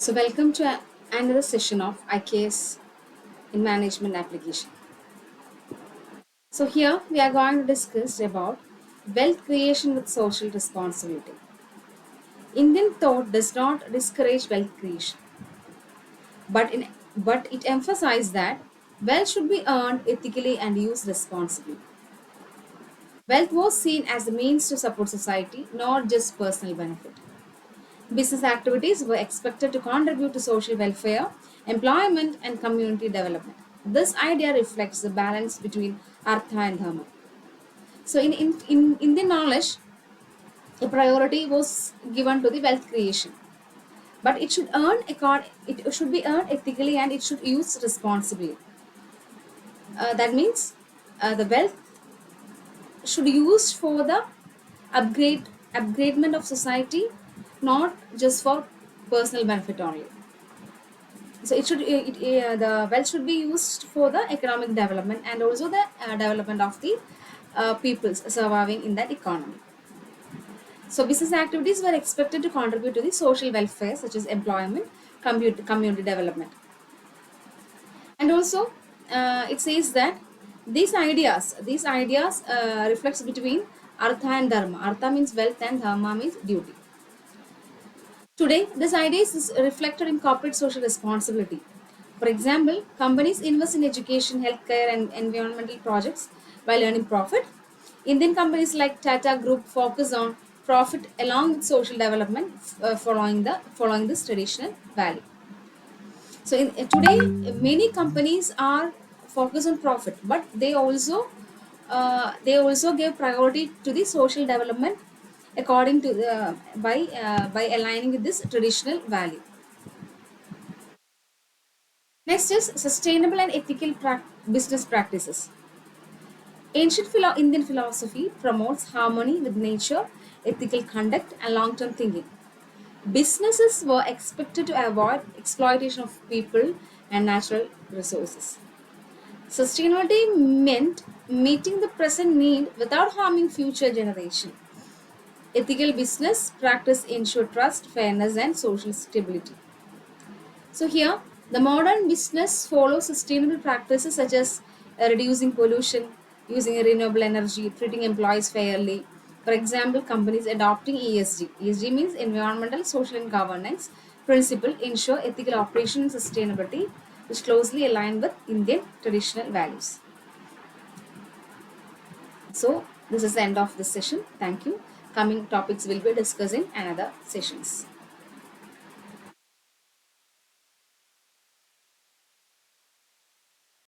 So, welcome to another session of IKS in Management Application. So, here we are going to discuss about wealth creation with social responsibility. Indian thought does not discourage wealth creation, but it emphasizes that wealth should be earned ethically and used responsibly. Wealth was seen as a means to support society, not just personal benefit. Business activities were expected to contribute to social welfare, employment, and community development. This idea reflects the balance between Artha and Dharma. So, in Indian knowledge, a priority was given to the wealth creation, but it should be earned ethically and it should use responsibly. That means the wealth should be used for the upgradement of society, not just for personal benefit only. So the wealth should be used for the economic development and also the development of the peoples surviving in that economy. So business activities were expected to contribute to the social welfare such as employment, community development. And also it says that these ideas reflects between artha and dharma. Artha means wealth and dharma means duty. Today, this idea is reflected in corporate social responsibility. For example, companies invest in education, healthcare, and environmental projects while earning profit. Indian companies like Tata Group focus on profit along with social development, following this traditional value. So, today, many companies are focused on profit, but they also give priority to the social development according to by aligning with this traditional value. Next is sustainable and ethical business practices. Indian philosophy promotes harmony with nature, ethical conduct, and long-term thinking. Businesses were expected to avoid exploitation of people and natural resources. Sustainability meant meeting the present need without harming future generation. Ethical business practice ensure trust, fairness, and social stability. So here, the modern business follows sustainable practices such as reducing pollution, using renewable energy, treating employees fairly. For example, companies adopting ESG. ESG means environmental, social, and governance principle ensure ethical operation and sustainability, which closely align with Indian traditional values. So this is the end of this session. Thank you. Coming topics will be discussed in another sessions.